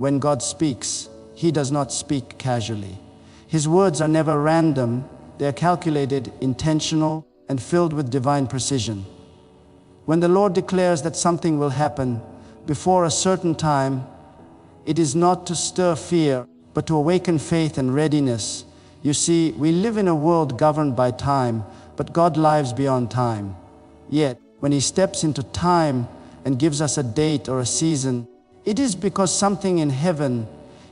When God speaks, He does not speak casually. His words are never random. They are calculated, intentional, and filled with divine precision. When the Lord declares that something will happen before a certain time, it is not to stir fear, but to awaken faith and readiness. You see, we live in a world governed by time, but God lives beyond time. Yet, when He steps into time and gives us a date or a season, it is because something in heaven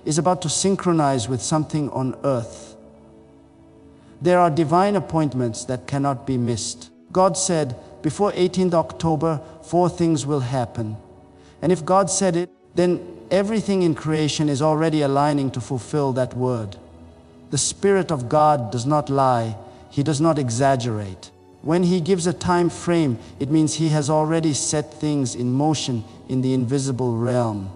is about to synchronize with something on earth. There are divine appointments that cannot be missed. God said, before 18th October, 4 things will happen. And if God said it, then everything in creation is already aligning to fulfill that word. The Spirit of God does not lie. He does not exaggerate. When He gives a time frame, it means He has already set things in motion in the invisible realm.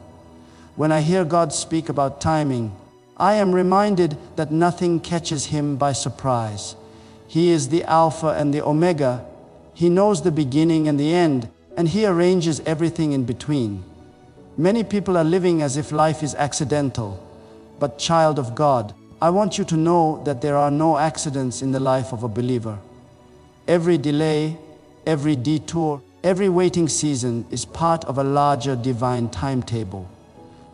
When I hear God speak about timing, I am reminded that nothing catches Him by surprise. He is the Alpha and the Omega. He knows the beginning and the end, and He arranges everything in between. Many people are living as if life is accidental, but child of God, I want you to know that there are no accidents in the life of a believer. Every delay, every detour, every waiting season is part of a larger divine timetable.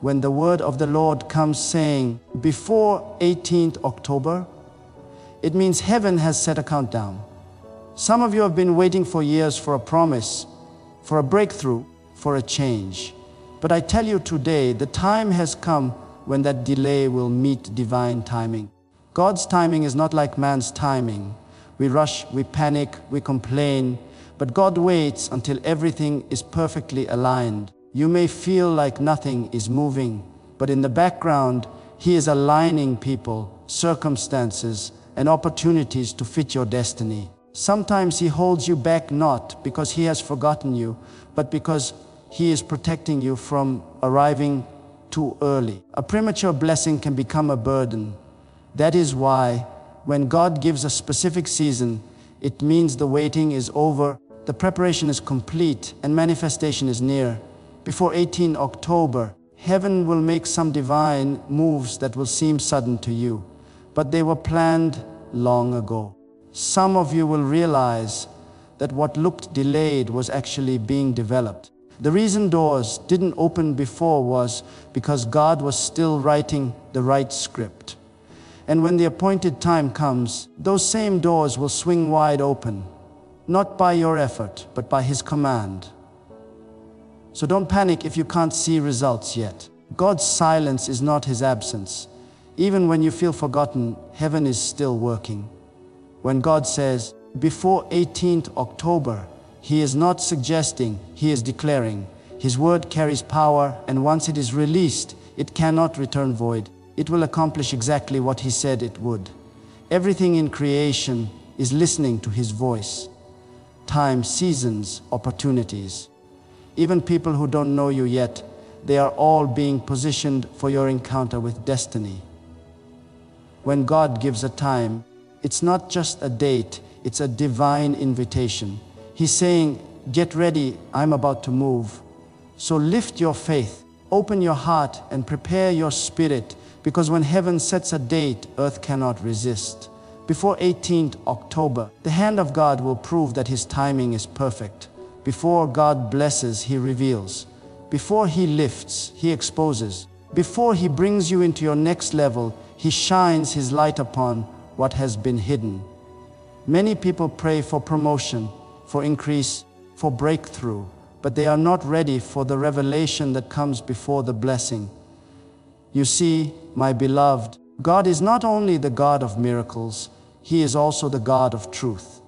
When the word of the Lord comes saying, before 18th October, it means heaven has set a countdown. Some of you have been waiting for years for a promise, for a breakthrough, for a change. But I tell you today, the time has come when that delay will meet divine timing. God's timing is not like man's timing. We rush, we panic, we complain, but God waits until everything is perfectly aligned. You may feel like nothing is moving, but in the background, He is aligning people, circumstances, and opportunities to fit your destiny. Sometimes He holds you back not because He has forgotten you, but because He is protecting you from arriving too early. A premature blessing can become a burden. That is why, when God gives a specific season, it means the waiting is over, the preparation is complete, and manifestation is near. Before 18 October, heaven will make some divine moves that will seem sudden to you, but they were planned long ago. Some of you will realize that what looked delayed was actually being developed. The reason doors didn't open before was because God was still writing the right script. And when the appointed time comes, those same doors will swing wide open, not by your effort, but by His command. So don't panic if you can't see results yet. God's silence is not His absence. Even when you feel forgotten, heaven is still working. When God says, before 18th October, He is not suggesting, He is declaring. His word carries power, and once it is released, it cannot return void. It will accomplish exactly what He said it would. Everything in creation is listening to His voice. Time, seasons, opportunities. Even people who don't know you yet, they are all being positioned for your encounter with destiny. When God gives a time, it's not just a date, it's a divine invitation. He's saying, get ready, I'm about to move. So lift your faith, open your heart, and prepare your spirit, because when heaven sets a date, earth cannot resist. Before 18th October, the hand of God will prove that His timing is perfect. Before God blesses, He reveals. Before He lifts, He exposes. Before He brings you into your next level, He shines His light upon what has been hidden. Many people pray for promotion, for increase, for breakthrough, but they are not ready for the revelation that comes before the blessing. You see, my beloved, God is not only the God of miracles, He is also the God of truth.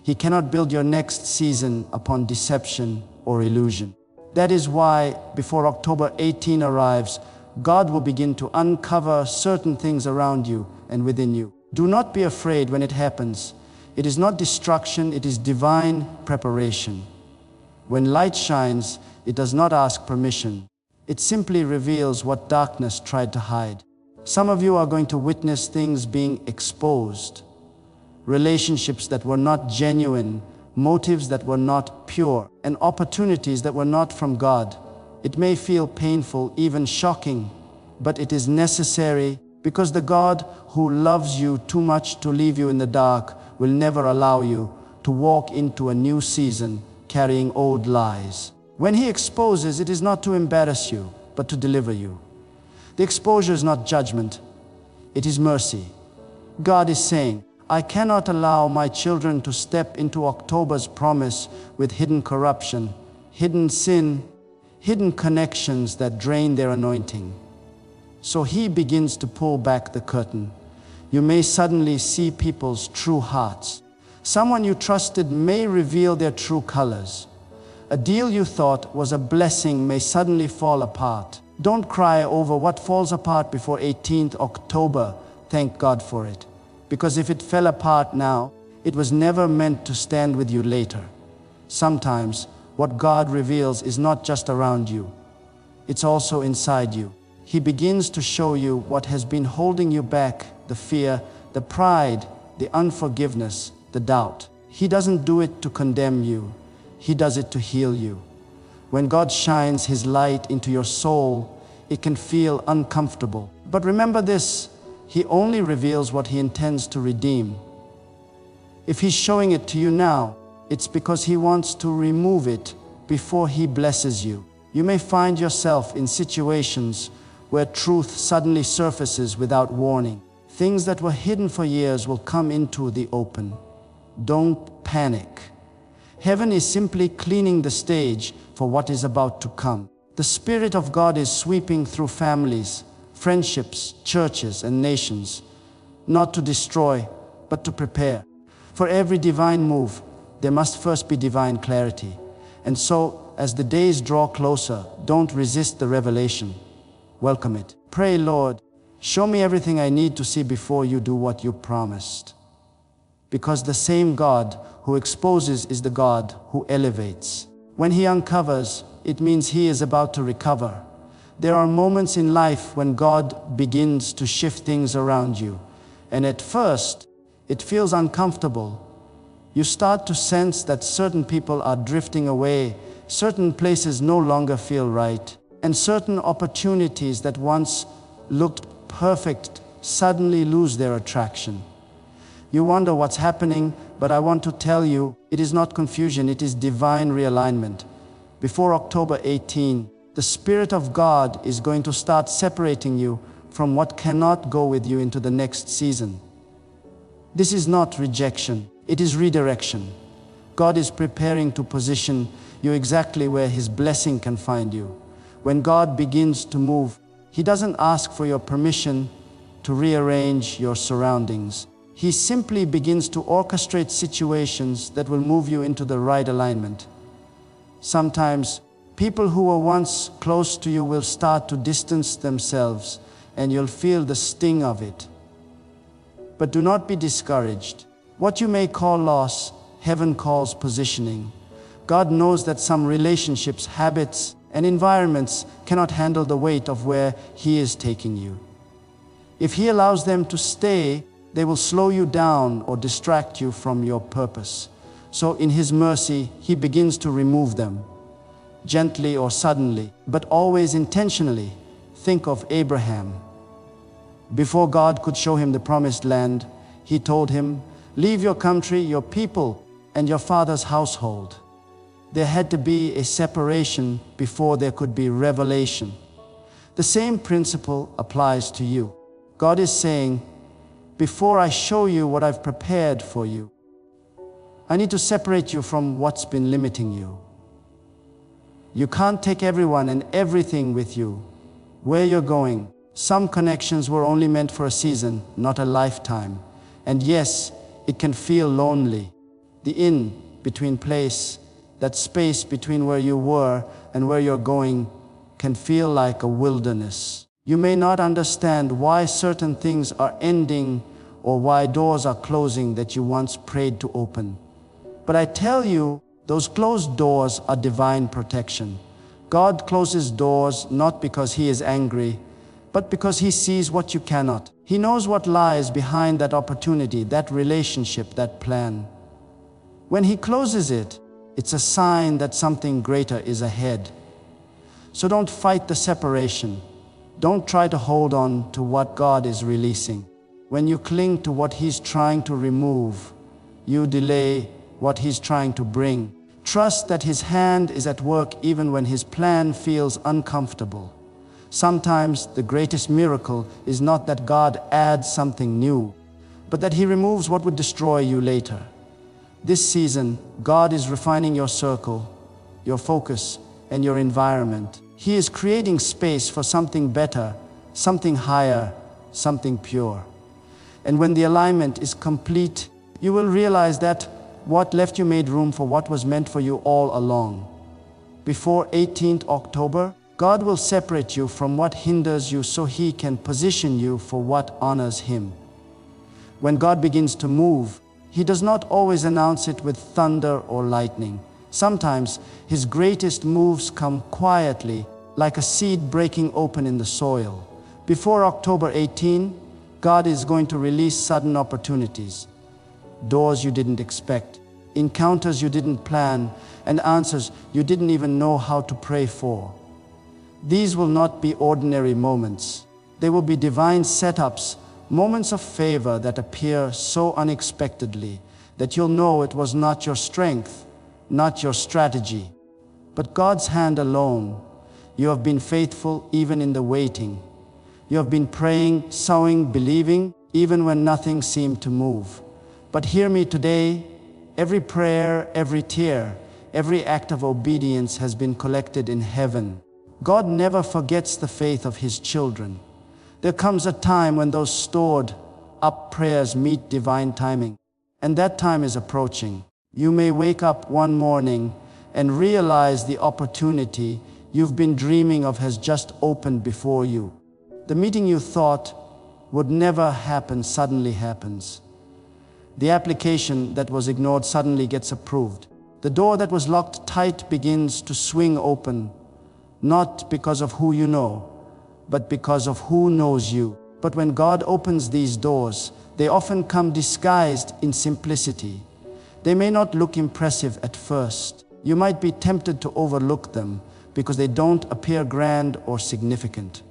He cannot build your next season upon deception or illusion. That is why, before October 18 arrives, God will begin to uncover certain things around you and within you. Do not be afraid when it happens. It is not destruction, it is divine preparation. When light shines, it does not ask permission. It simply reveals what darkness tried to hide. Some of you are going to witness things being exposed. Relationships that were not genuine, motives that were not pure, and opportunities that were not from God. It may feel painful, even shocking, but it is necessary because the God who loves you too much to leave you in the dark will never allow you to walk into a new season carrying old lies. When He exposes, it is not to embarrass you, but to deliver you. The exposure is not judgment, it is mercy. God is saying, I cannot allow my children to step into October's promise with hidden corruption, hidden sin, hidden connections that drain their anointing. So He begins to pull back the curtain. You may suddenly see people's true hearts. Someone you trusted may reveal their true colors. A deal you thought was a blessing may suddenly fall apart. Don't cry over what falls apart before 18th October. Thank God for it. Because if it fell apart now, it was never meant to stand with you later. Sometimes, what God reveals is not just around you, it's also inside you. He begins to show you what has been holding you back, the fear, the pride, the unforgiveness, the doubt. He doesn't do it to condemn you, He does it to heal you. When God shines His light into your soul, it can feel uncomfortable. But remember this, He only reveals what He intends to redeem. If He's showing it to you now, it's because He wants to remove it before He blesses you. You may find yourself in situations where truth suddenly surfaces without warning. Things that were hidden for years will come into the open. Don't panic. Heaven is simply cleaning the stage for what is about to come. The Spirit of God is sweeping through families, friendships, churches, and nations, not to destroy, but to prepare. For every divine move, there must first be divine clarity. And so, as the days draw closer, don't resist the revelation. Welcome it. Pray, Lord, show me everything I need to see before you do what you promised. Because the same God who exposes is the God who elevates. When He uncovers, it means He is about to recover. There are moments in life when God begins to shift things around you, and at first, it feels uncomfortable. You start to sense that certain people are drifting away, certain places no longer feel right, and certain opportunities that once looked perfect suddenly lose their attraction. You wonder what's happening, but I want to tell you, it is not confusion, it is divine realignment. Before October 18, the Spirit of God is going to start separating you from what cannot go with you into the next season. This is not rejection, it is redirection. God is preparing to position you exactly where His blessing can find you. When God begins to move, He doesn't ask for your permission to rearrange your surroundings. He simply begins to orchestrate situations that will move you into the right alignment. Sometimes, people who were once close to you will start to distance themselves, and you'll feel the sting of it. But do not be discouraged. What you may call loss, heaven calls positioning. God knows that some relationships, habits, and environments cannot handle the weight of where He is taking you. If He allows them to stay, they will slow you down or distract you from your purpose. So in His mercy, He begins to remove them, gently or suddenly, but always intentionally. Think of Abraham. Before God could show him the promised land, He told him, "Leave your country, your people, and your father's household." There had to be a separation before there could be revelation. The same principle applies to you. God is saying, before I show you what I've prepared for you, I need to separate you from what's been limiting you. You can't take everyone and everything with you. Where you're going, some connections were only meant for a season, not a lifetime. And yes, it can feel lonely. The in-between place, that space between where you were and where you're going, can feel like a wilderness. You may not understand why certain things are ending or why doors are closing that you once prayed to open. But I tell you, those closed doors are divine protection. God closes doors not because He is angry, but because He sees what you cannot. He knows what lies behind that opportunity, that relationship, that plan. When He closes it, it's a sign that something greater is ahead. So don't fight the separation. Don't try to hold on to what God is releasing. When you cling to what He's trying to remove, you delay what He's trying to bring. Trust that His hand is at work even when His plan feels uncomfortable. Sometimes the greatest miracle is not that God adds something new, but that He removes what would destroy you later. This season, God is refining your circle, your focus, and your environment. He is creating space for something better, something higher, something pure. And when the alignment is complete, you will realize that what left you made room for what was meant for you all along. Before 18th October, God will separate you from what hinders you so He can position you for what honors Him. When God begins to move, He does not always announce it with thunder or lightning. Sometimes His greatest moves come quietly, like a seed breaking open in the soil. Before October 18, God is going to release sudden opportunities, doors you didn't expect, encounters you didn't plan, and answers you didn't even know how to pray for. These will not be ordinary moments. They will be divine setups, moments of favor that appear so unexpectedly that you'll know it was not your strength, not your strategy, but God's hand alone. You have been faithful even in the waiting. You have been praying, sowing, believing, even when nothing seemed to move. But hear me today, every prayer, every tear, every act of obedience has been collected in heaven. God never forgets the faith of His children. There comes a time when those stored up prayers meet divine timing, and that time is approaching. You may wake up one morning and realize the opportunity you've been dreaming of has just opened before you. The meeting you thought would never happen suddenly happens. The application that was ignored suddenly gets approved. The door that was locked tight begins to swing open, not because of who you know, but because of who knows you. But when God opens these doors, they often come disguised in simplicity. They may not look impressive at first. You might be tempted to overlook them because they don't appear grand or significant.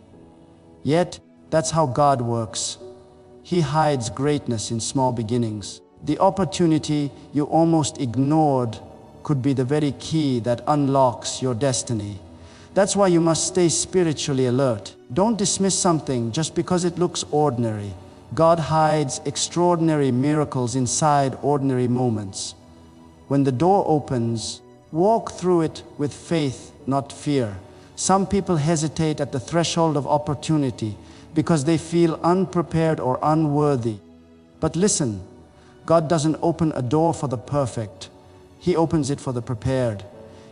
Yet, that's how God works. He hides greatness in small beginnings. The opportunity you almost ignored could be the very key that unlocks your destiny. That's why you must stay spiritually alert. Don't dismiss something just because it looks ordinary. God hides extraordinary miracles inside ordinary moments. When the door opens, walk through it with faith, not fear. Some people hesitate at the threshold of opportunity because they feel unprepared or unworthy. But listen, God doesn't open a door for the perfect. He opens it for the prepared.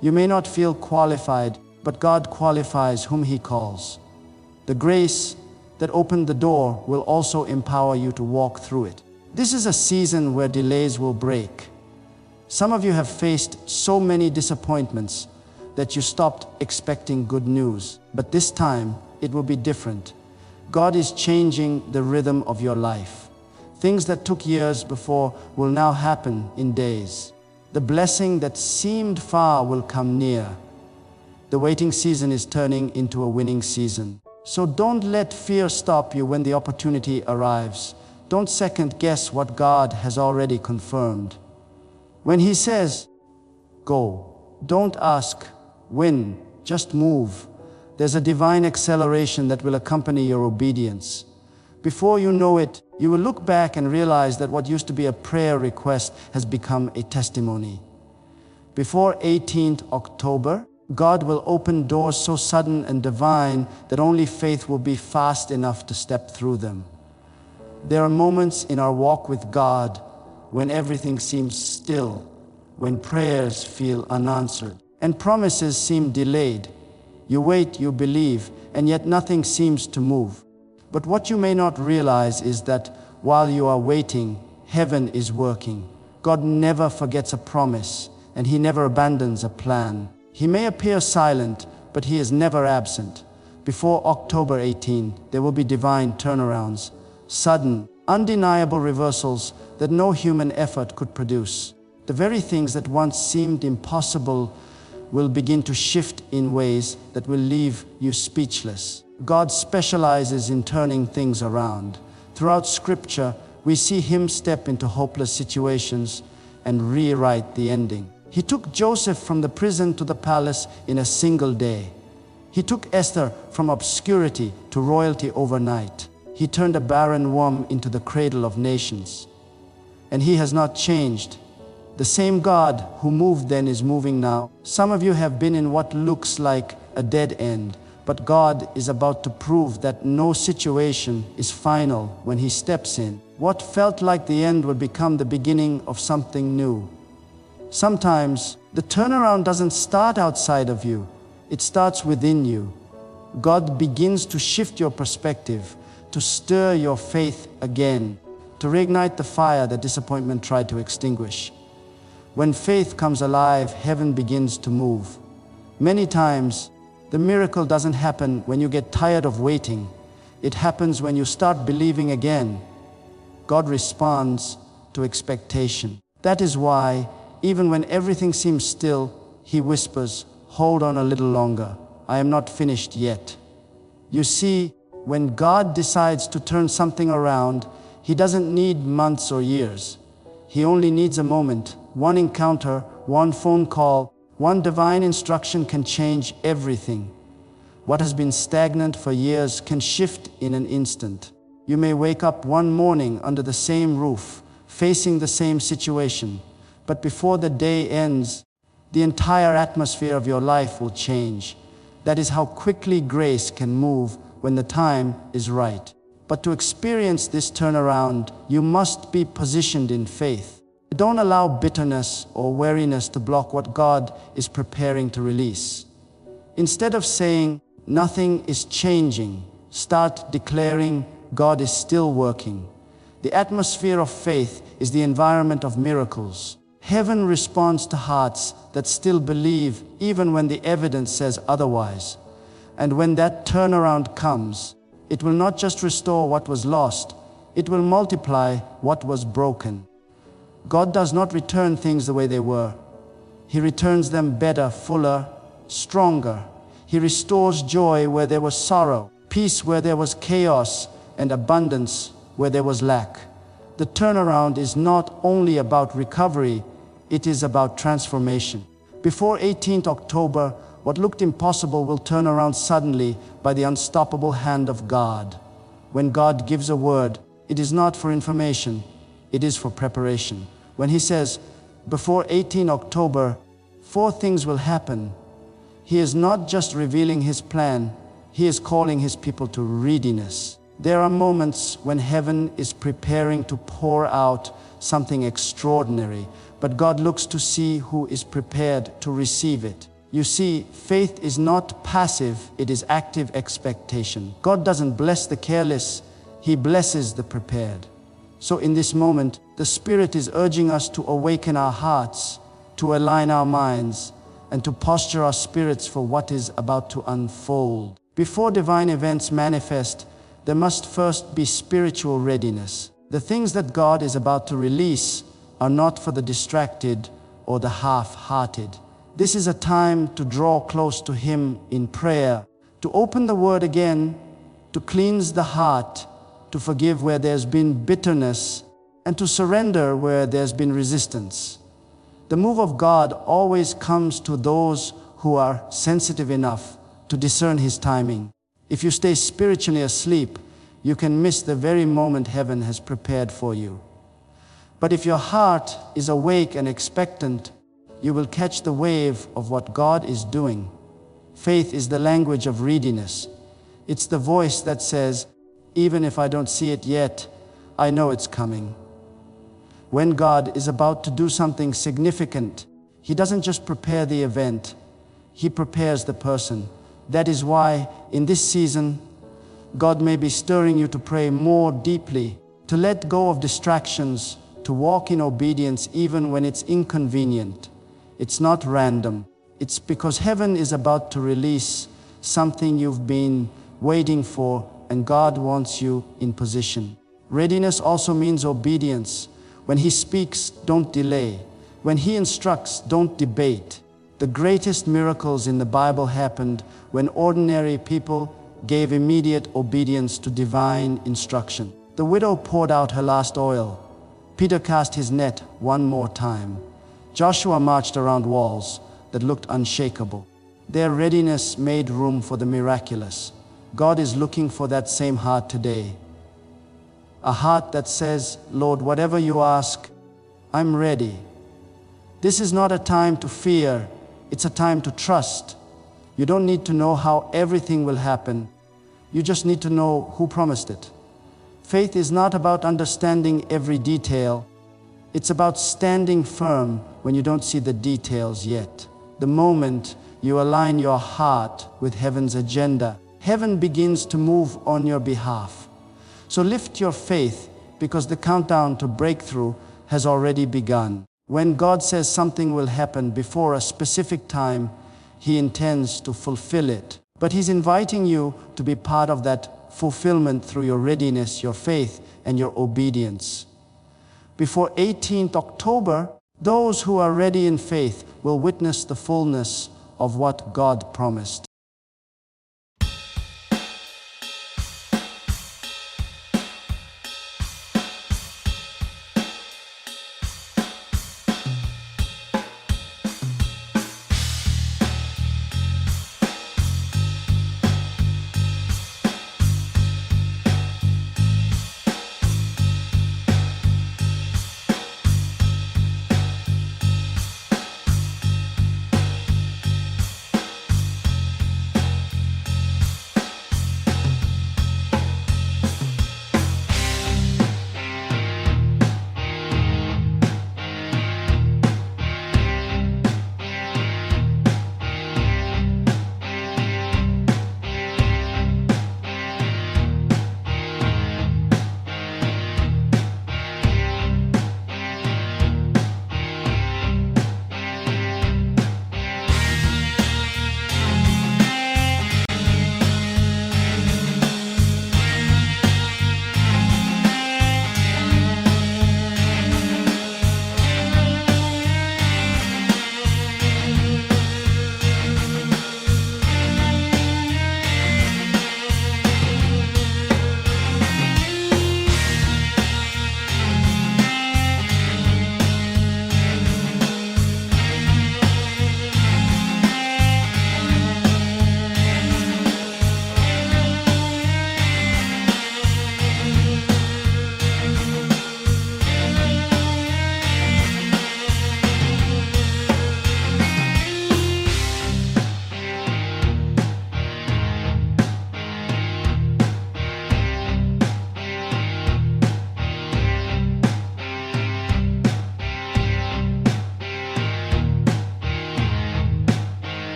You may not feel qualified, but God qualifies whom He calls. The grace that opened the door will also empower you to walk through it. This is a season where delays will break. Some of you have faced so many disappointments that you stopped expecting good news. But this time, it will be different. God is changing the rhythm of your life. Things that took years before will now happen in days. The blessing that seemed far will come near. The waiting season is turning into a winning season. So don't let fear stop you when the opportunity arrives. Don't second guess what God has already confirmed. When He says, go, don't ask when, just move. There's a divine acceleration that will accompany your obedience. Before you know it, you will look back and realize that what used to be a prayer request has become a testimony. Before 18th October, God will open doors so sudden and divine that only faith will be fast enough to step through them. There are moments in our walk with God when everything seems still, when prayers feel unanswered, and promises seem delayed. You wait, you believe, and yet nothing seems to move. But what you may not realize is that while you are waiting, heaven is working. God never forgets a promise, and He never abandons a plan. He may appear silent, but He is never absent. Before October 18, there will be divine turnarounds, sudden, undeniable reversals that no human effort could produce. The very things that once seemed impossible will begin to shift in ways that will leave you speechless. God specializes in turning things around. Throughout Scripture, we see Him step into hopeless situations and rewrite the ending. He took Joseph from the prison to the palace in a single day. He took Esther from obscurity to royalty overnight. He turned a barren womb into the cradle of nations. And He has not changed. The same God who moved then is moving now. Some of you have been in what looks like a dead end, but God is about to prove that no situation is final when He steps in. What felt like the end will become the beginning of something new. Sometimes the turnaround doesn't start outside of you, it starts within you. God begins to shift your perspective, to stir your faith again, to reignite the fire that disappointment tried to extinguish. When faith comes alive, heaven begins to move. Many times, the miracle doesn't happen when you get tired of waiting. It happens when you start believing again. God responds to expectation. That is why, even when everything seems still, He whispers, "Hold on a little longer. I am not finished yet." You see, when God decides to turn something around, He doesn't need months or years. He only needs a moment. One encounter, one phone call, one divine instruction can change everything. What has been stagnant for years can shift in an instant. You may wake up one morning under the same roof, facing the same situation, but before the day ends, the entire atmosphere of your life will change. That is how quickly grace can move when the time is right. But to experience this turnaround, you must be positioned in faith. Don't allow bitterness or weariness to block what God is preparing to release. Instead of saying, "Nothing is changing," start declaring, "God is still working." The atmosphere of faith is the environment of miracles. Heaven responds to hearts that still believe even when the evidence says otherwise. And when that turnaround comes, it will not just restore what was lost, it will multiply what was broken. God does not return things the way they were. He returns them better, fuller, stronger. He restores joy where there was sorrow, peace where there was chaos, and abundance where there was lack. The turnaround is not only about recovery, it is about transformation. Before 18th October, what looked impossible will turn around suddenly by the unstoppable hand of God. When God gives a word, it is not for information, it is for preparation. When He says, before 18 October, 4 things will happen, He is not just revealing His plan, He is calling His people to readiness. There are moments when heaven is preparing to pour out something extraordinary, but God looks to see who is prepared to receive it. You see, faith is not passive, it is active expectation. God doesn't bless the careless, He blesses the prepared. So in this moment, the Spirit is urging us to awaken our hearts, to align our minds, and to posture our spirits for what is about to unfold. Before divine events manifest, there must first be spiritual readiness. The things that God is about to release are not for the distracted or the half-hearted. This is a time to draw close to Him in prayer, to open the Word again, to cleanse the heart, to forgive where there's been bitterness, and to surrender where there's been resistance. The move of God always comes to those who are sensitive enough to discern His timing. If you stay spiritually asleep, you can miss the very moment heaven has prepared for you. But if your heart is awake and expectant, you will catch the wave of what God is doing. Faith is the language of readiness. It's the voice that says, even if I don't see it yet, I know it's coming. When God is about to do something significant, He doesn't just prepare the event, He prepares the person. That is why, in this season, God may be stirring you to pray more deeply, to let go of distractions, to walk in obedience even when it's inconvenient. It's not random. It's because heaven is about to release something you've been waiting for, and God wants you in position. Readiness also means obedience. When He speaks, don't delay. When He instructs, don't debate. The greatest miracles in the Bible happened when ordinary people gave immediate obedience to divine instruction. The widow poured out her last oil. Peter cast his net one more time. Joshua marched around walls that looked unshakable. Their readiness made room for the miraculous. God is looking for that same heart today. A heart that says, Lord, whatever you ask, I'm ready. This is not a time to fear, it's a time to trust. You don't need to know how everything will happen. You just need to know who promised it. Faith is not about understanding every detail. It's about standing firm when you don't see the details yet. The moment you align your heart with heaven's agenda, heaven begins to move on your behalf. So lift your faith, because the countdown to breakthrough has already begun. When God says something will happen before a specific time, He intends to fulfill it. But He's inviting you to be part of that fulfillment through your readiness, your faith, and your obedience. Before 18th October, those who are ready in faith will witness the fullness of what God promised.